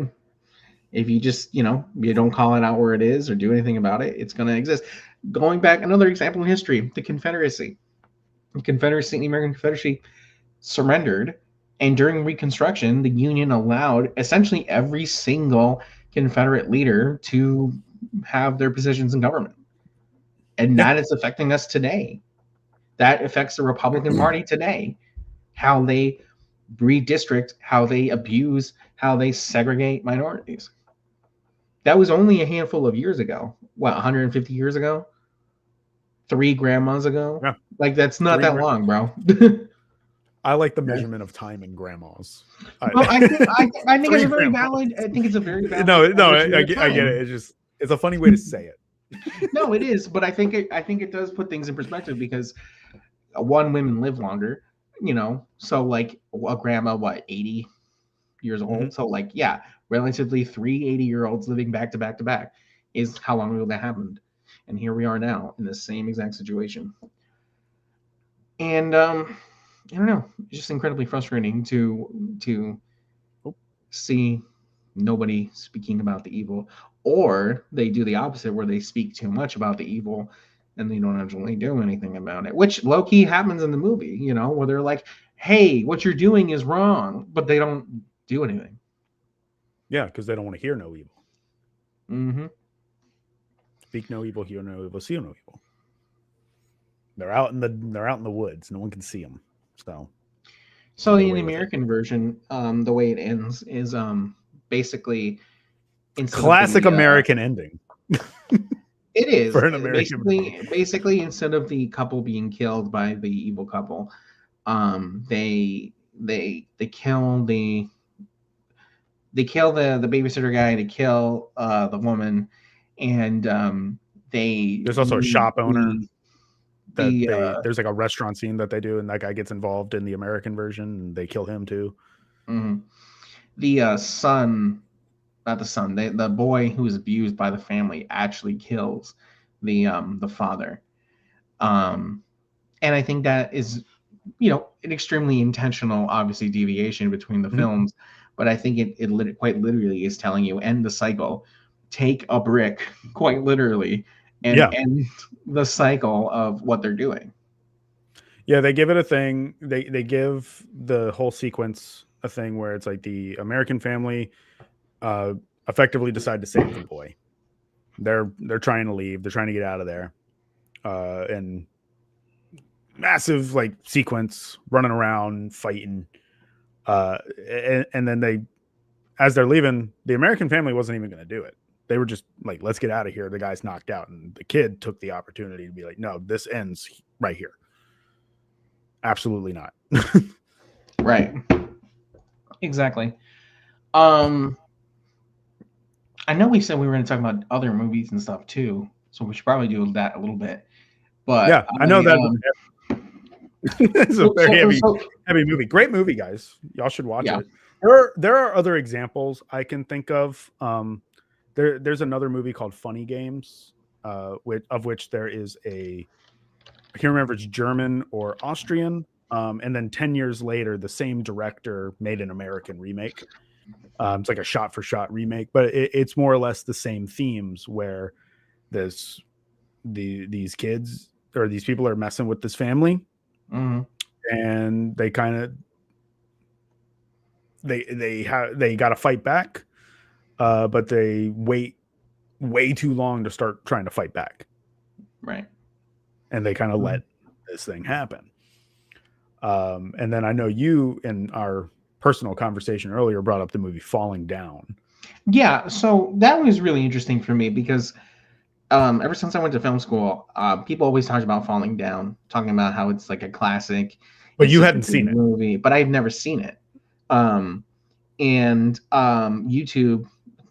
If you just, you don't call it out where it is or do anything about it, it's going to exist. Going back, another example in history, the Confederacy. The American Confederacy surrendered, and during Reconstruction, the Union allowed essentially every single Confederate leader to have their positions in government. And that is affecting us today. That affects the Republican Party today. How they redistrict, how they abuse, how they segregate minorities. That was only a handful of years ago. 150 years ago? 3 grandmas ago? Yeah. Like, that's not that long, bro. I like the measurement of time in grandmas. Well, I think it's a very valid. I think it's a very valid. No, I get it. It's a funny way to say it. No, it is, but I think it does put things in perspective, because women live longer, so like a grandma, 80 years old. Mm-hmm. So like, relatively 3 80-year-olds living back to back to back is how long ago that happened. And here we are now in the same exact situation. And I don't know, it's just incredibly frustrating to see nobody speaking about the evil, or they do the opposite where they speak too much about the evil and they don't actually do anything about it, which low-key happens in the movie, where they're like, hey, what you're doing is wrong, but they don't do anything. Yeah, because they don't want to hear no evil. Mm-hmm. Speak no evil, hear no evil, see no evil. They're out in the woods. No one can see them. So get in away the with it. American version, the way it ends is basically instead of Classic the American ending it is for an American movie. basically instead of the couple being killed by the evil couple, they kill the babysitter guy, they kill the woman, and they There's also a leave shop owner that there's like a restaurant scene that they do, and that guy gets involved in the American version, and they kill him too. The son, not the son, the boy who is abused by the family actually kills the father. And I think that is, an extremely intentional, obviously, deviation between the films. But I think it quite literally is telling you end the cycle, take a brick, quite literally, and end the cycle of what they're doing. Yeah, they give it a thing. They give the whole sequence a thing where it's like the American family effectively decide to save the boy. They're trying to leave. They're trying to get out of there. And massive like sequence running around fighting. And then as they're leaving, the American family wasn't even going to do it. They were just like, let's get out of here. The guy's knocked out. And the kid took the opportunity to be like, no, this ends right here. Absolutely not. Right. Exactly. I know we said we were going to talk about other movies and stuff too, so we should probably do that a little bit. But yeah, I know that it's a very heavy movie. Great movie, guys. Y'all should watch it. There are other examples I can think of. There's another movie called Funny Games, of which there is I can't remember if it's German or Austrian. And then 10 years later, the same director made an American remake. It's like a shot-for-shot remake, but it's more or less the same themes where these kids or these people are messing with this family, and they kind of they got to fight back, but they wait way too long to start trying to fight back, right? And they kind of let this thing happen. And then I know you in our personal conversation earlier brought up the movie Falling Down. Yeah, so that was really interesting for me because ever since I went to film school, people always talk about Falling Down, talking about how it's like a classic. But you hadn't seen it. Movie, but I've never seen it. And YouTube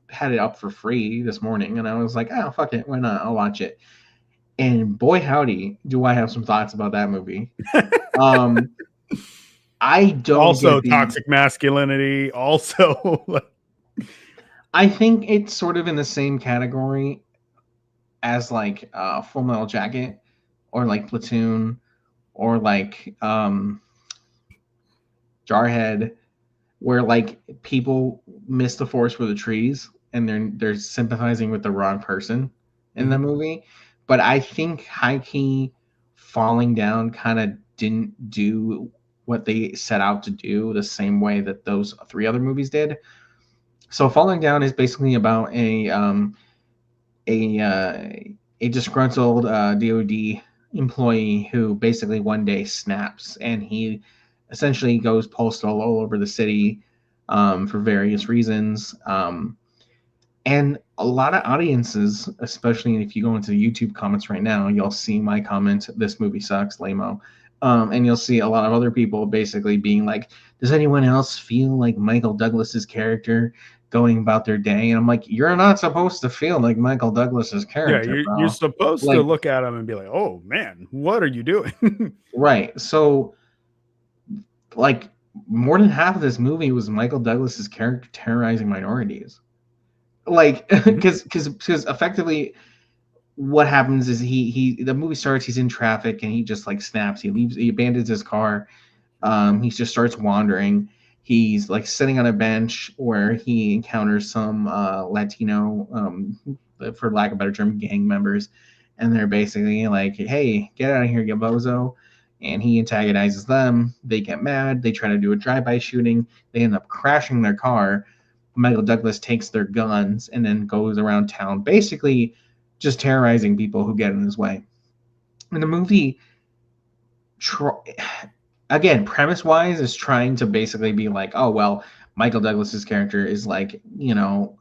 had it up for free this morning, and I was like, oh, fuck it, why not? I'll watch it. And boy, howdy, do I have some thoughts about that movie. I don't also toxic masculinity. Also, I think it's sort of in the same category as like Full Metal Jacket or like Platoon or like Jarhead, where like people miss the forest for the trees and they're sympathizing with the wrong person in the movie. But I think high key Falling Down kind of didn't do what they set out to do the same way that those three other movies did. So Falling Down is basically about a disgruntled DoD employee who basically one day snaps, and he essentially goes postal all over the city for various reasons. And a lot of audiences, especially if you go into the YouTube comments right now, you'll see my comment, "This movie sucks, lame-o." And you'll see a lot of other people basically being like, does anyone else feel like Michael Douglas's character going about their day? And I'm like, you're not supposed to feel like Michael Douglas's character. Yeah, you're supposed to look at him and be like, oh man, what are you doing? Right. So like more than half of this movie was Michael Douglas's character terrorizing minorities. Like, because effectively what happens is the movie starts, he's in traffic and he just like snaps, he abandons his car, he just starts wandering, he's like sitting on a bench where he encounters some Latino, for lack of a better term, gang members, and they're basically like, hey, get out of here, you bozo. And he antagonizes them, they get mad, they try to do a drive-by shooting, they end up crashing their car, Michael Douglas takes their guns and then goes around town, basically just terrorizing people who get in his way. And the movie, again, premise wise, is trying to basically be like, oh well, Michael Douglas's character is like, an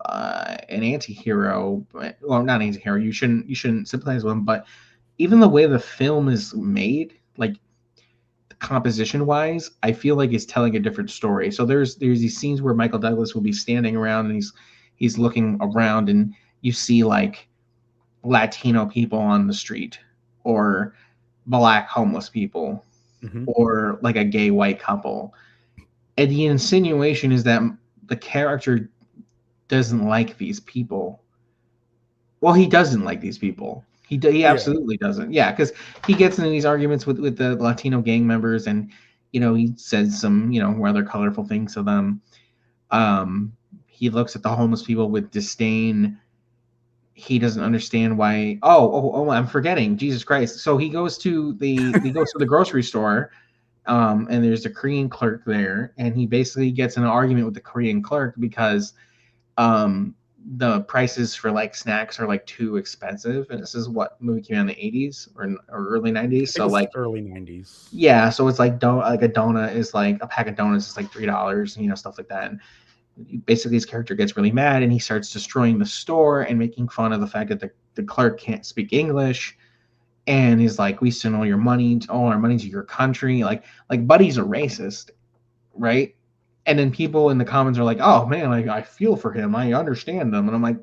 anti-hero, well, not anti-hero. You shouldn't sympathize with him, but even the way the film is made, like composition wise, I feel like it's telling a different story. So there's these scenes where Michael Douglas will be standing around and he's looking around, and you see like Latino people on the street, or black homeless people, or like a gay white couple. And the insinuation is that the character doesn't like these people. Well, he doesn't like these people. He absolutely doesn't. Yeah, because he gets into these arguments with the Latino gang members, and he says some rather colorful things to them. He looks at the homeless people with disdain. He doesn't understand why. Oh, I'm forgetting. Jesus Christ! So he goes to the grocery store, and there's a Korean clerk there, and he basically gets in an argument with the Korean clerk because the prices for like snacks are like too expensive, and this is what movie came out in the 80s or early 90s. So like early 90s. Yeah, so it's like like a donut is like a pack of donuts is like $3, stuff like that. And basically his character gets really mad and he starts destroying the store and making fun of the fact that the clerk can't speak English. And he's like, we send all our money to your country. Like Buddy's a racist, right? And then people in the comments are like, oh man, I feel for him. I understand them. And I'm like,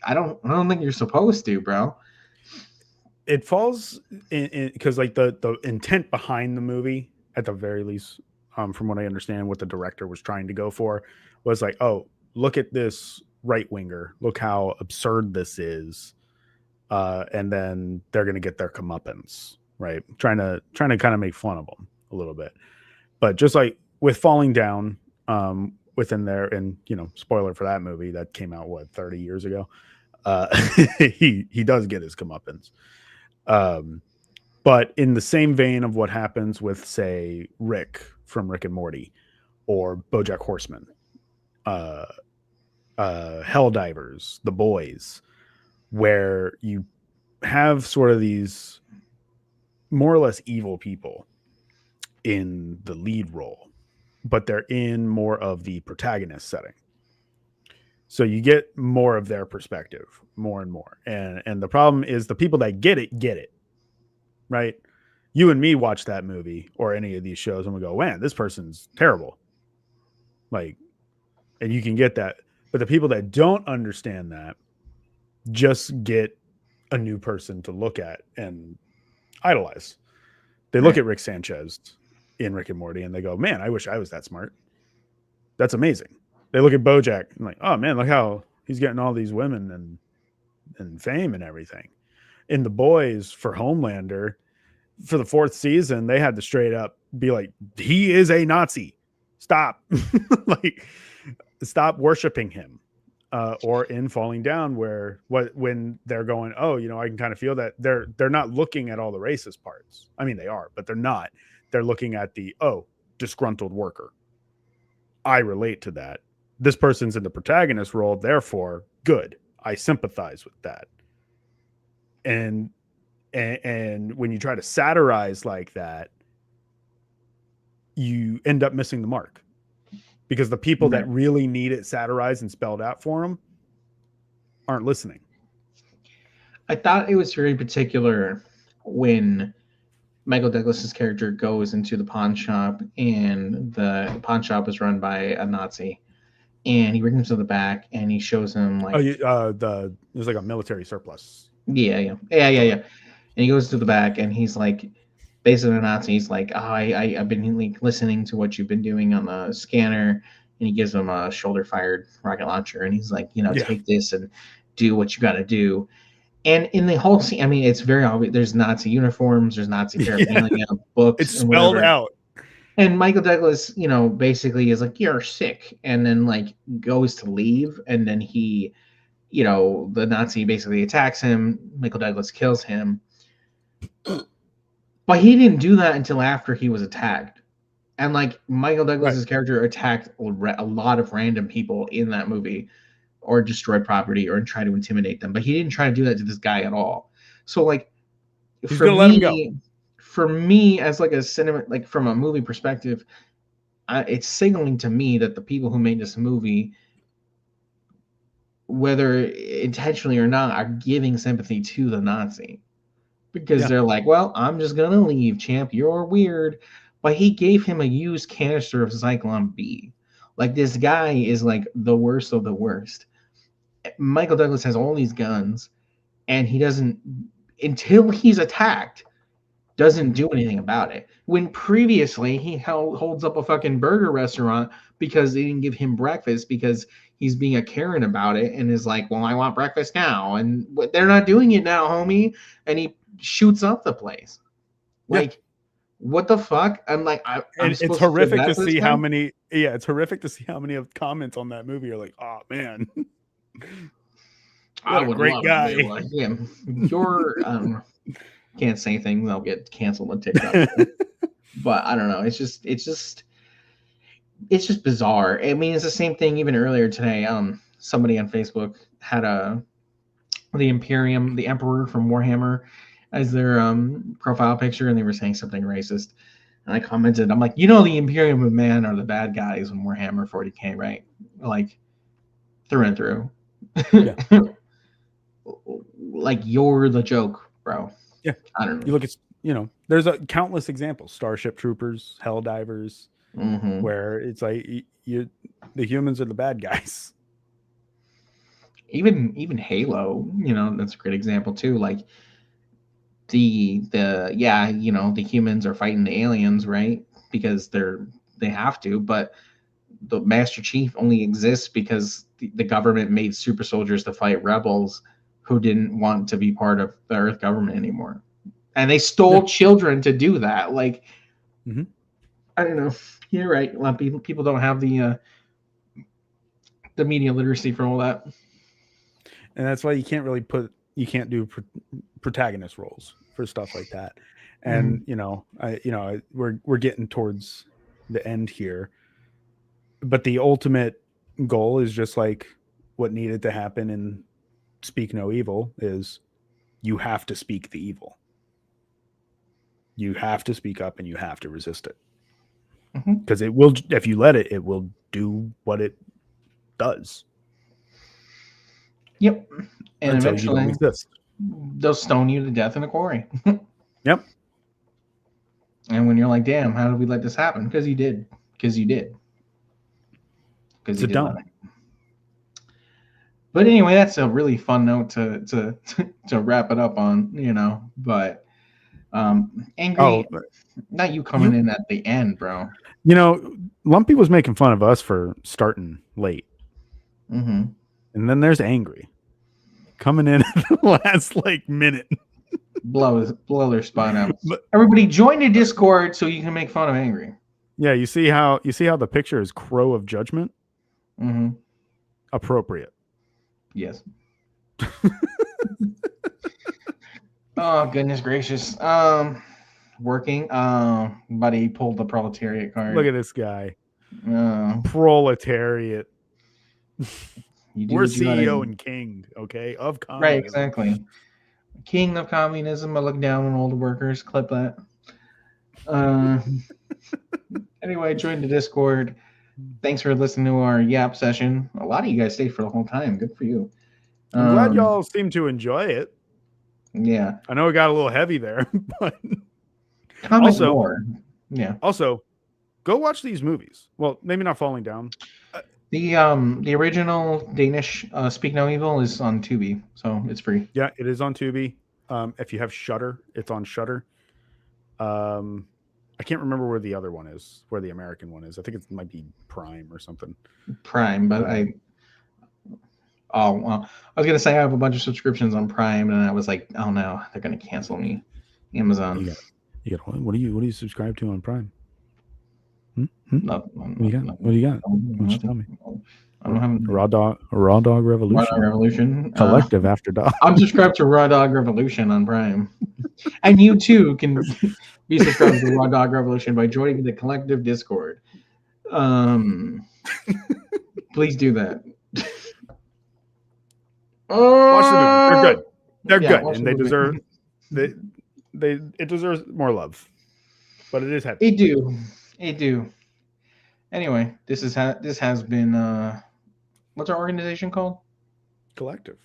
I don't think you're supposed to, bro. It falls in because like the intent behind the movie, at the very least, from what I understand, what the director was trying to go for was like, oh, look at this right winger. Look how absurd this is. And then they're going to get their comeuppance, right? Trying to kind of make fun of them a little bit. But just like with Falling Down, within there, and spoiler for that movie that came out 30 years ago, he does get his comeuppance. But in the same vein of what happens with, say, Rick from Rick and Morty, or BoJack Horseman, Helldivers, The Boys, where you have sort of these more or less evil people in the lead role, but they're in more of the protagonist setting. So you get more of their perspective, more and more. And the problem is the people that get it, right? You and me watch that movie or any of these shows and we go, man, this person's terrible. Like, and you can get that. But the people that don't understand that just get a new person to look at and idolize. They look at Rick Sanchez in Rick and Morty and they go, man, I wish I was that smart. That's amazing. They look at BoJack and like, oh man, look how he's getting all these women and fame and everything. In The Boys, for Homelander, for the 4th season, they had to straight up be like, he is a Nazi. Stop. Like, stop worshiping him. Or in Falling Down, when they're going, oh, I can kind of feel that they're not looking at all the racist parts. I mean, they are, but they're not. They're looking at the, disgruntled worker. I relate to that. This person's in the protagonist role, therefore, good. I sympathize with that. And when you try to satirize like that, you end up missing the mark. Because the people that really need it satirized and spelled out for them aren't listening. I thought it was very particular when Michael Douglas's character goes into the pawn shop, and the pawn shop is run by a Nazi, and he brings him to the back and he shows him like, there's like a military surplus. Yeah. And he goes to the back and he's like, basically the Nazi, he's like, oh, I've been like listening to what you've been doing on the scanner, and he gives him a shoulder fired rocket launcher, and he's like, take this and do what you got to do. And in the whole scene, I mean, it's very obvious. There's Nazi uniforms, there's Nazi paraphernalia, books. It's spelled out. And Michael Douglas, basically is like, you're sick, and then like goes to leave, and then he, the Nazi basically attacks him. Michael Douglas kills him. But he didn't do that until after he was attacked. And like Michael Douglas's Right. character attacked a lot of random people in that movie, or destroyed property, or tried to intimidate them. But he didn't try to do that to this guy at all. So like He's gonna let him go. for me as like a cinema, like from a movie perspective, it's signaling to me that the people who made this movie, whether intentionally or not, are giving sympathy to the Nazi, because Yeah. they're like, well, I'm just gonna leave, champ. You're weird. But he gave him a used canister of Zyklon B. Like, this guy is like the worst of the worst. Michael Douglas has all these guns, and he doesn't, until he's attacked, doesn't do anything about it. When previously he holds up a fucking burger restaurant because they didn't give him breakfast, because he's being a Karen about it, and is like, well, I want breakfast now. And they're not doing it now, homie. And he shoots up the place. Like, Yeah. what the fuck? I'm like, I'm And it's supposed to feel horrific bad to for this see guy? how many. Yeah, it's horrific to see how many of comments on that movie are like, "Oh man, I what a would great love to be guy." like him. You're can't say things, I'll get canceled on TikTok. But I don't know. It's just bizarre. I mean, it's the same thing even earlier today. Somebody on Facebook had the Imperium, the Emperor from Warhammer, as their profile picture, and they were saying something racist. And I commented, I'm like, the Imperium of Man are the bad guys in Warhammer 40K, right? Like, through and through. Yeah. Like, you're the joke, bro. Yeah. I don't know. You look at, there's a countless examples: Starship Troopers, Hell Divers, Mm-hmm. where it's like the humans are the bad guys. Even Halo, that's a great example too. Like, the humans are fighting the aliens, right? Because they have to, but the Master Chief only exists because the government made super soldiers to fight rebels who didn't want to be part of the Earth government anymore, and they stole children to do that. Like, I don't know. You're right. A lot of people don't have the media literacy for all that. And that's why you can't do protagonist roles for stuff like that. And we're getting towards the end here, but the ultimate goal is just like what needed to happen in Speak No Evil is you have to speak the evil. You have to speak up and you have to resist it. Because it will, if you let it, it will do what it does. Yep. And until eventually you don't exist. They'll stone you to death in a quarry. Yep. And when you're like, damn, how did we let this happen? Because you did. Because you did. Because you did let it. But anyway, that's a really fun note to wrap it up on, But Angry, not you coming in at the end, bro. Lumpy was making fun of us for starting late. Mm-hmm. And then there's Angry coming in at the last minute. Blow their spot out. Everybody join the Discord so you can make fun of Angry. Yeah, you see how the picture is Crow of Judgment? Mm-hmm. Appropriate. Yes. Oh, goodness gracious. Working. Buddy pulled the proletariat card. Look at this guy. Proletariat. We're CEO and king, okay, of communism. Right, exactly. King of communism. I look down on all the workers. Clip that. Anyway, join the Discord. Thanks for listening to our Yap session. A lot of you guys stayed for the whole time. Good for you. I'm glad y'all seem to enjoy it. Yeah. I know it got a little heavy there, but comment more. Yeah. Also, go watch these movies. Well, maybe not Falling Down. The original Danish Speak No Evil is on Tubi, so it's free. Yeah, it is on Tubi. If you have Shudder, it's on Shudder. I can't remember where the other one is, where the American one is. I think it might be Prime or something. Prime, but I was gonna say I have a bunch of subscriptions on Prime, and I was like, oh no, they're gonna cancel me. Amazon. You got what do you subscribe to on Prime? No, What do you got? What do you got? Why don't you tell me? I don't have Raw dog revolution. Raw Dog Revolution. Collective after dog. I'm subscribed to Raw Dog Revolution on Prime, and you too can be subscribed to Raw Dog Revolution by joining the Collective Discord. Please do that. Watch the movie. They're good. They're Yeah, good, and they deserve. It deserves more love, but it is heavy. It do. Anyway, this has been what's our organization called? Collective.